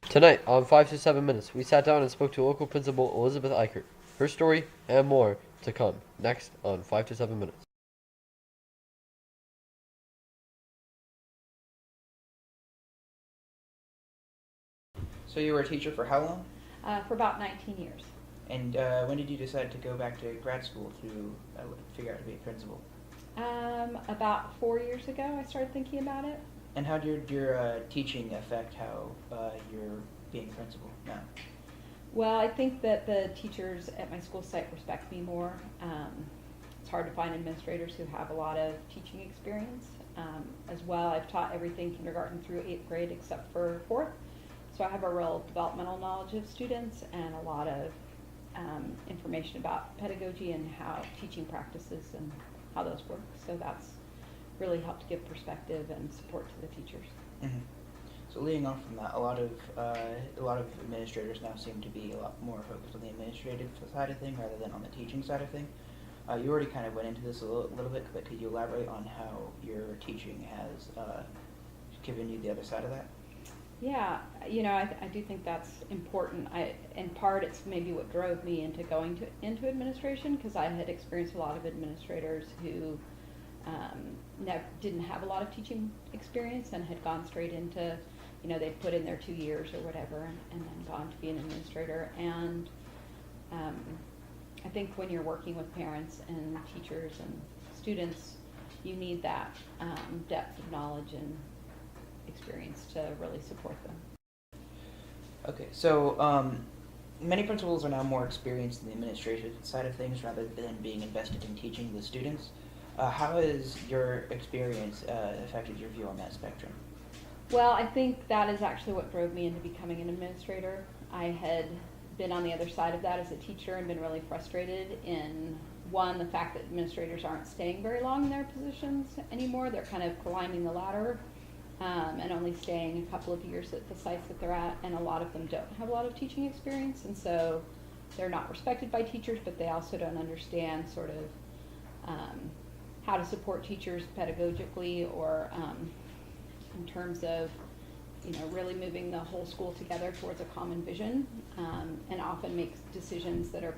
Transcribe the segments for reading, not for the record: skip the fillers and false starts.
Tonight on 5 to 7 Minutes, we sat down and spoke to local principal Elizabeth Eichert. Her story and more to come next on 5 to 7 Minutes. So you were a teacher for how long? For about 19 years. And when did you decide to go back to grad school to figure out to be a principal? About 4 years ago, I started thinking about it. And how did your teaching affect how you're being principal now? Well, I think that the teachers at my school site respect me more. It's hard to find administrators who have a lot of teaching experience. As well, I've taught everything kindergarten through 8th grade except for 4th. So I have a real developmental knowledge of students and a lot of information about pedagogy and how teaching practices and how those work. So that's really helped give perspective and support to the teachers. Mm-hmm. So leading on from that, a lot of administrators now seem to be a lot more focused on the administrative side of things rather than on the teaching side of things. You already kind of went into this a little bit, but could you elaborate on how your teaching has given you the other side of that? Yeah, I do think that's important. In part, it's maybe what drove me into going into administration, because I had experienced a lot of administrators who didn't have a lot of teaching experience and had gone straight into, they'd put in their 2 years or whatever and then gone to be an administrator. And I think when you're working with parents and teachers and students, you need that depth of knowledge and experience to really support them. Okay, so many principals are now more experienced in the administrative side of things rather than being invested in teaching the students. How has your experience affected your view on that spectrum? Well, I think that is actually what drove me into becoming an administrator. I had been on the other side of that as a teacher and been really frustrated in, one, the fact that administrators aren't staying very long in their positions anymore. They're kind of climbing the ladder and only staying a couple of years at the sites that they're at, and a lot of them don't have a lot of teaching experience, and so they're not respected by teachers, but they also don't understand sort of how to support teachers pedagogically or in terms of really moving the whole school together towards a common vision, and often makes decisions that are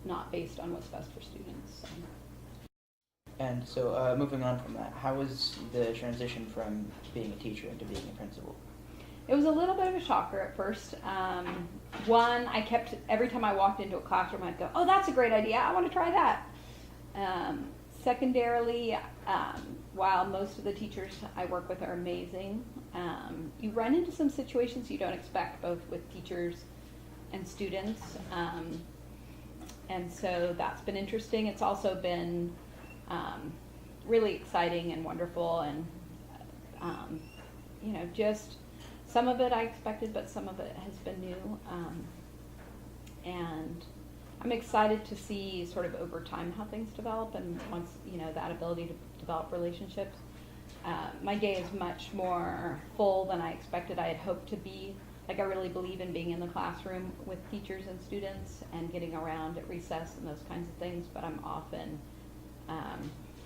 not based on what's best for students. So. And so moving on from that, how was the transition from being a teacher into being a principal? It was a little bit of a shocker at first. One, every time I walked into a classroom, I'd go, oh, that's a great idea, I want to try that. Secondarily, while most of the teachers I work with are amazing, you run into some situations you don't expect, both with teachers and students. And so that's been interesting. It's also been really exciting and wonderful, and just some of it I expected, but some of it has been new. And I'm excited to see sort of over time how things develop, and once that ability to develop relationships. My day is much more full than I expected. I had hoped to be. I really believe in being in the classroom with teachers and students and getting around at recess and those kinds of things, but I'm often,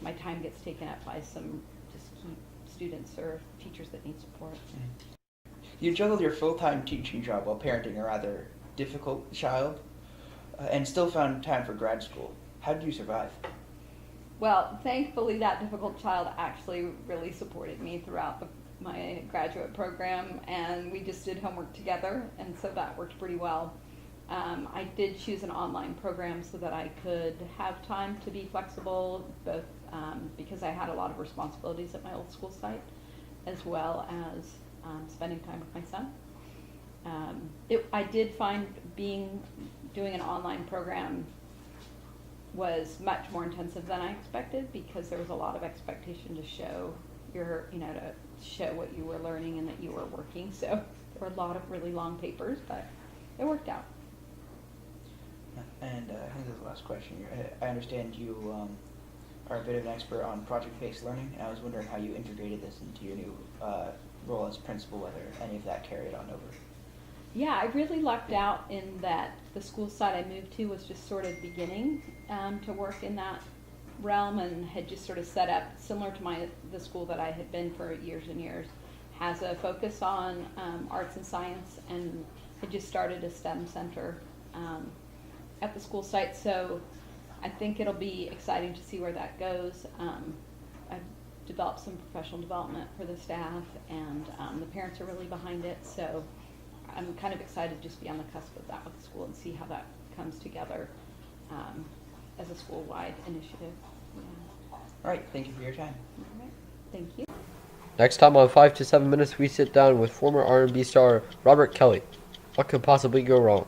my time gets taken up by some just key students or teachers that need support. Mm-hmm. You juggled your full-time teaching job while parenting a rather difficult child, and still found time for grad school. How did you survive? Well, thankfully that difficult child actually really supported me throughout my graduate program, and we just did homework together, and so that worked pretty well. I did choose an online program so that I could have time to be flexible, both because I had a lot of responsibilities at my old school site, as well as spending time with my son. I did find doing an online program was much more intensive than I expected, because there was a lot of expectation to show to show what you were learning and that you were working. So there were a lot of really long papers, but it worked out. And I think this is the last question here. I understand you are a bit of an expert on project-based learning, and I was wondering how you integrated this into your new role as principal, whether any of that carried on over. Yeah, I really lucked out in that the school site I moved to was just sort of beginning to work in that realm, and had just sort of set up, similar to the school that I had been for years and years, has a focus on arts and science, and it just started a STEM center at the school site. So I think it'll be exciting to see where that goes. I've developed some professional development for the staff, and the parents are really behind it. So I'm kind of excited to just be on the cusp of that with the school and see how that comes together as a school-wide initiative. Yeah. All right, thank you for your time. All right. Thank you. Next time on 5 to 7 Minutes, we sit down with former R&B star Robert Kelly. What could possibly go wrong?